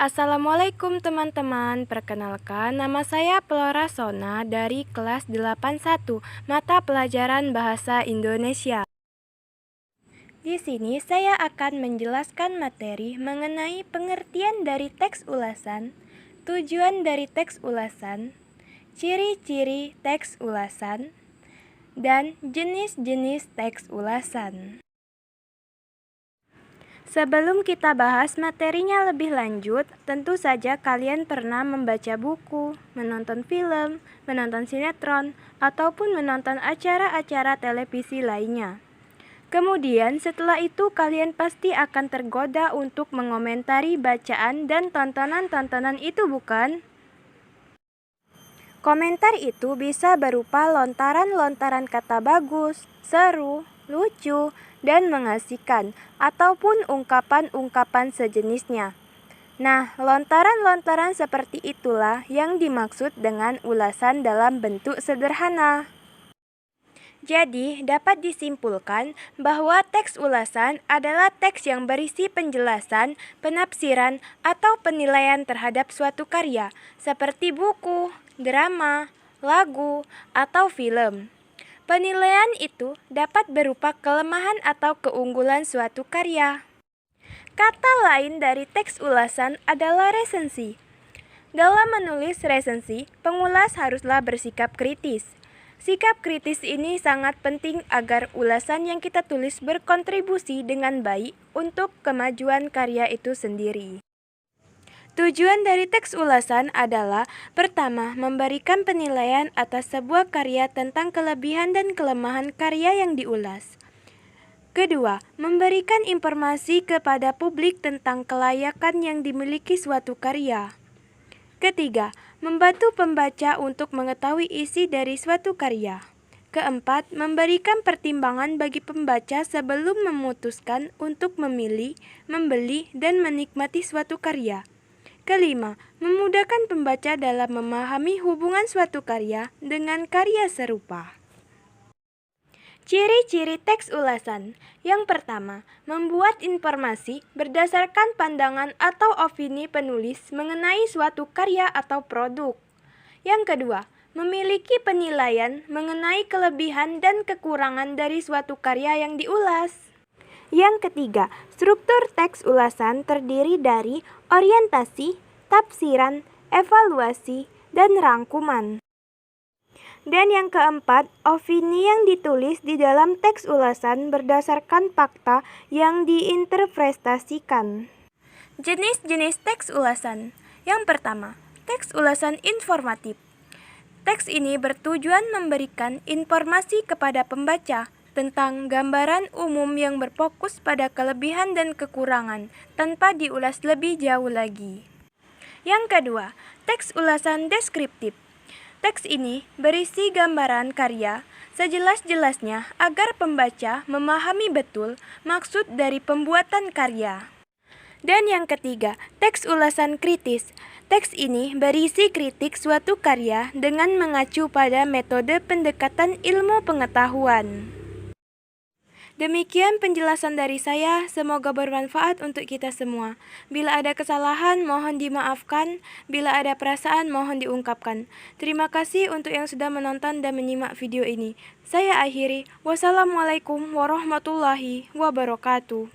Assalamualaikum teman-teman, perkenalkan nama saya Flora Sona dari kelas 81 mata pelajaran Bahasa Indonesia. Di sini saya akan menjelaskan materi mengenai pengertian dari teks ulasan, tujuan dari teks ulasan, ciri-ciri teks ulasan, dan jenis-jenis teks ulasan. Sebelum kita bahas materinya lebih lanjut, tentu saja kalian pernah membaca buku, menonton film, menonton sinetron, ataupun menonton acara-acara televisi lainnya. Kemudian setelah itu kalian pasti akan tergoda untuk mengomentari bacaan dan tontonan-tontonan itu, bukan? Komentar itu bisa berupa lontaran-lontaran kata bagus, seru, lucu, dan mengasihkan, ataupun ungkapan-ungkapan sejenisnya. Nah, lontaran-lontaran seperti itulah yang dimaksud dengan ulasan dalam bentuk sederhana. Jadi, dapat disimpulkan bahwa teks ulasan adalah teks yang berisi penjelasan, penafsiran, atau penilaian terhadap suatu karya, seperti buku, drama, lagu, atau film. Penilaian itu dapat berupa kelemahan atau keunggulan suatu karya. Kata lain dari teks ulasan adalah resensi. Dalam menulis resensi, pengulas haruslah bersikap kritis. Sikap kritis ini sangat penting agar ulasan yang kita tulis berkontribusi dengan baik untuk kemajuan karya itu sendiri. Tujuan dari teks ulasan adalah pertama, memberikan penilaian atas sebuah karya tentang kelebihan dan kelemahan karya yang diulas. Kedua, memberikan informasi kepada publik tentang kelayakan yang dimiliki suatu karya. Ketiga, membantu pembaca untuk mengetahui isi dari suatu karya. Keempat, memberikan pertimbangan bagi pembaca sebelum memutuskan untuk memilih, membeli, dan menikmati suatu karya. Kelima, memudahkan pembaca dalam memahami hubungan suatu karya dengan karya serupa. Ciri-ciri teks ulasan. Yang pertama, membuat informasi berdasarkan pandangan atau opini penulis mengenai suatu karya atau produk. Yang kedua, memiliki penilaian mengenai kelebihan dan kekurangan dari suatu karya yang diulas. Yang ketiga, struktur teks ulasan terdiri dari orientasi, tafsiran, evaluasi, dan rangkuman. Dan yang keempat, opini yang ditulis di dalam teks ulasan berdasarkan fakta yang diinterpretasikan. Jenis-jenis teks ulasan. Yang pertama, teks ulasan informatif. Teks ini bertujuan memberikan informasi kepada pembaca tentang gambaran umum yang berfokus pada kelebihan dan kekurangan tanpa diulas lebih jauh lagi. Yang kedua, teks ulasan deskriptif. Teks ini berisi gambaran karya sejelas-jelasnya agar pembaca memahami betul maksud dari pembuatan karya. Dan yang ketiga, teks ulasan kritis. Teks ini berisi kritik suatu karya dengan mengacu pada metode pendekatan ilmu pengetahuan. Demikian penjelasan dari saya, semoga bermanfaat untuk kita semua. Bila ada kesalahan, mohon dimaafkan. Bila ada perasaan, mohon diungkapkan. Terima kasih untuk yang sudah menonton dan menyimak video ini. Saya akhiri. Wassalamualaikum warahmatullahi wabarakatuh.